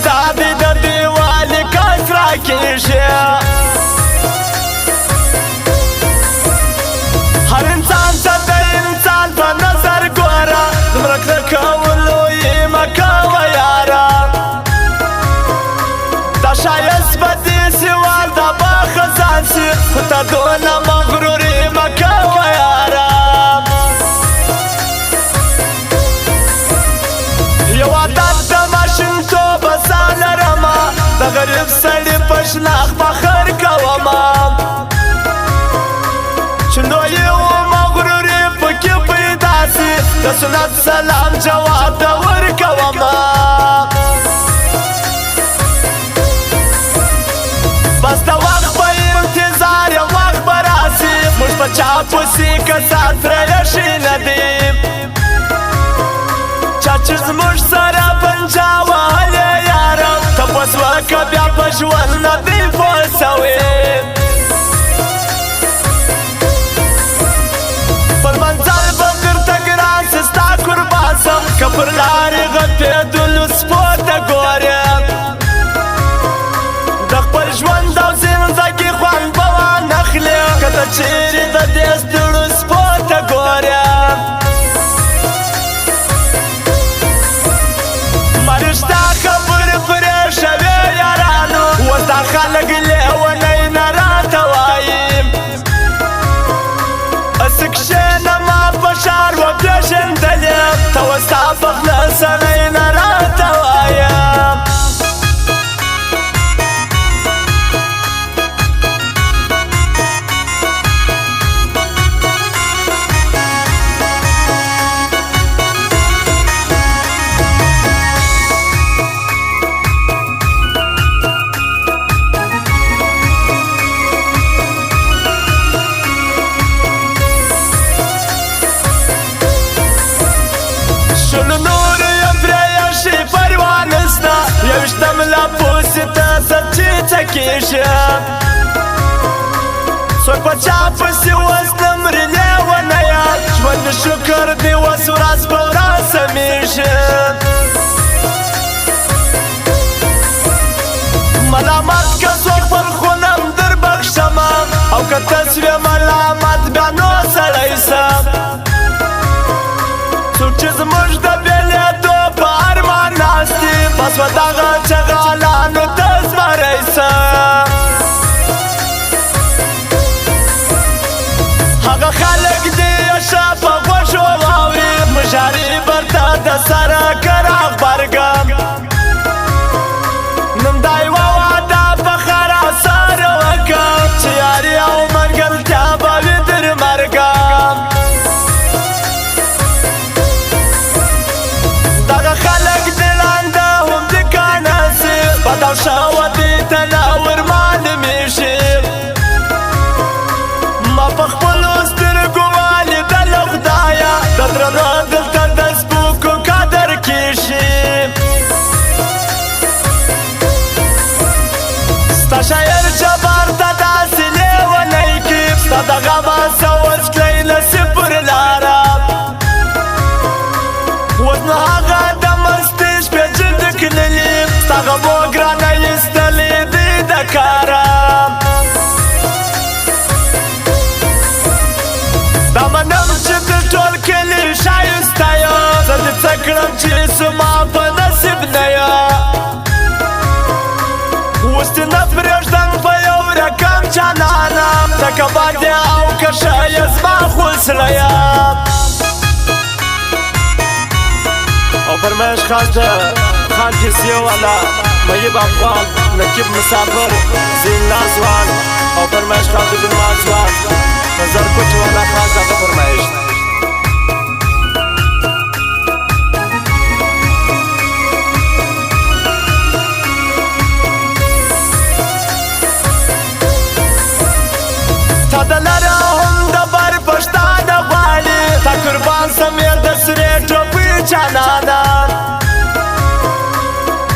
دادی د دیوالی کس را کیشی هر انسان تا د انسان په نظر گورا دمرک دکولو یې مکوه یارا دا شایست به دې سوال دا به خزان سي خو تا دونه مغروري مکوه یارا یو عادت د ماشومتوبه ځان لرمه د غریب سړي په شناخت فخر کومه چې لوی و مغروري پکې پیدا سي د سنت سلام جواب د ورکومه بس د وخت په انتظار یم وخت به راسي موږ په چا پسې کسات پرېښي نه دي چا چې زموږ سره پنجا وهلې یاره تپوس وکړه بیا په ژوند نه دی پوه سوې پر منزل به درته ګران سي ستا قربان سم که پر لارې غپېدلو سپو ته ګورې د خپل ژوند او زندګي خوند به وانخلې که ته چیرې د دې ستړو سپو ته ګورې رشتا خبرې پرې شوې یارانو اوس دا خلک لیونی نه راته وایي هسې کښېنمه په ښار وپېژندلې ته اوس ستا په خوله سړی نه راته وایه شنو نور یم پرېښي پروا نسته یویشتم لا پوسې ته سرچې څکېږي څوک په چا پسې اوس نه مري لیونیه ژوند مې شکر دی اوس ورځ په ورځ سمېږي ملامت که څوک پر خونم در بخښمه او که ته سوې ملامت بیا نو سړی سم څوک چې زموږ د بېلېدو په ارمان ناست دي بس په دغه چغالانو ته زمری سه هغه خلک دې ښه په غوږو واوري مژاري برته د سره کره غبرګم نن دا یوه واده په خره سره وکړم چې یاري او منګلتیا به وي تر مرګه دغه خلک دې لاندې هم د کاڼه سي بد او ښه ودې ته نه ورمعلومېږي ما په خپلو سترګو ولیدله خدایه د درنو دلته د سپوکو قدر کېږي ستا شاعر جبار ته داسې لیونی کي ستا د غمه سوز کلی نصیب پر لاره اوس نو هغه د مستې شپې جلد کړلې ستا غمو ګرانه ایستلې دي د کاره دا منم چې د ټول کلي ښایسته یم زه دې څه کړم چې زما په نصیب نه یم اوس دې نه پرېږدم په یو رقم جانانه ته که بد یې او که ښه یې زما خو زړه یم او فرمایش خاص ده خان کیسیه والا مهیب افغان نقیب مسافر زین لازوان او فرمایش خاص ده جنمازوان نظر کچ والا خاص ده فرمایش تا د لره هم د بر پښتانه غواړي تا قربان سم یې د سرې ټوپۍ جانانه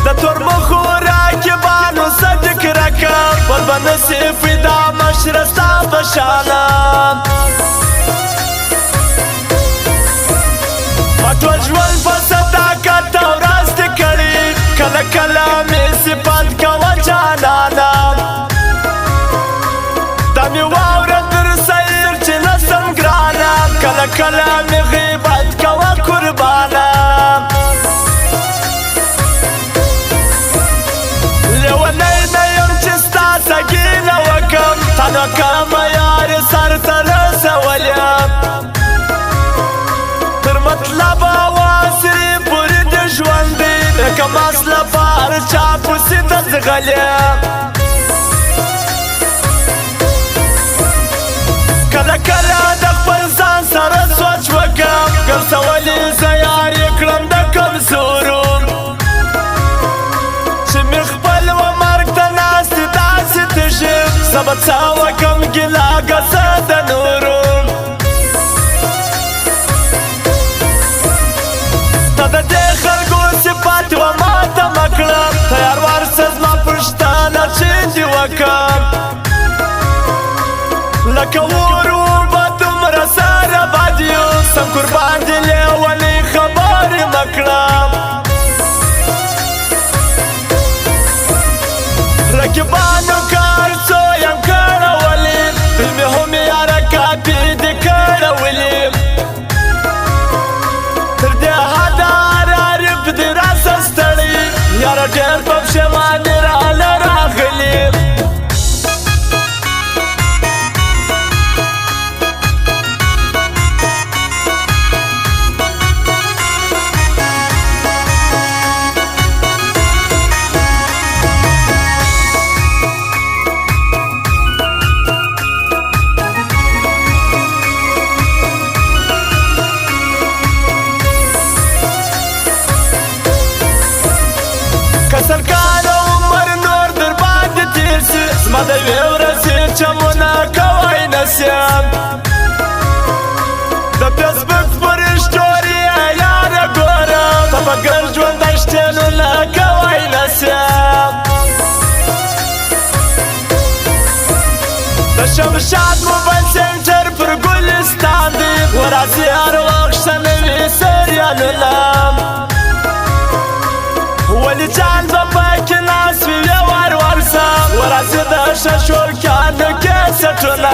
د تور مخو راکبانو صدق رکم بل به نسي فدا مشره ستا په شانه ما ټول ژوند په صداقت او راست کړي کله کله کلمی غیبت کوا قربانا لیونی نیم چستا سگیل وکم تنو کم یار سر ترسولیم تر مطلب واسری پوری د ژوندې لکه مسله بار چاپوسي ته ځغلیم کله کله د خپل ځان سره سوچ وکم ګرځولي زه یار یې کړم د کمزورو چې مې خپل و مرګ ته ناستې داسې تشم زه به څه وکم ګیله ګسه د نورو ته د دې خلکو صفات و ماته مه کړم تیار ورسه زما پوښتنه چې دې وکم لکه ور به دومره سره بد یو سم قربان دې لیونۍ خبرې مه کړم رقیبانو کار څو یم کړولی دوی مې هم یاره کاپي دې کړولي تر دې حده عارف دې راسه ستړی یاره ډېر په پښېماني راله راغلي کسل کال عمر نور در باندې تیر سي زما د یوې ورځې چمونه کوی نسیم د فیسبوک پر سټوري یاره ګورم ته په ګر ژوند اشتنونه کوی نسیم د شمشاد موبایل سنټر پر ګلستان دی ورځې هر وخت شته نوي سریالونه ولی جان با پاک ناس وی وار ورسم ورازی د ششور کانو کیسټونه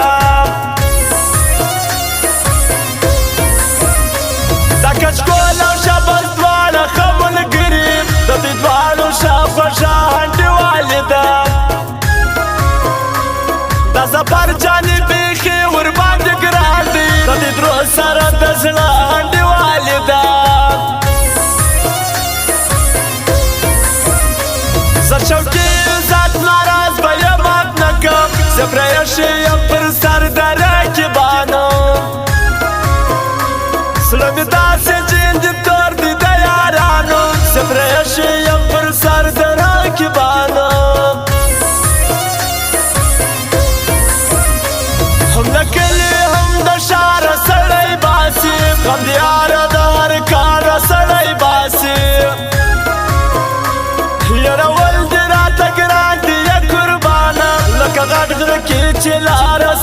دا کچکول او شباز دواړه ښه ملګري د دوی دواړو ښه خوږه انډیوالې ده دا زبرجانې بیخي ورباندې ګران دي د دوی درو سره د زړه انډیوالې ده زه شوقي ذات ناراض به یې مات نه کم زه پرېښی یم پر سر د رقیبانو زړه مې داسې جین دي تور دي د یارانو زه پرېښی یم پر سر د رقیبانو هم د کلي هم د ښاره سړی باسي غم د یاره د هر کاره سړی باسي یاره ول دې راته ګران دي یه قربانه لکه غټ غره کې چې لاره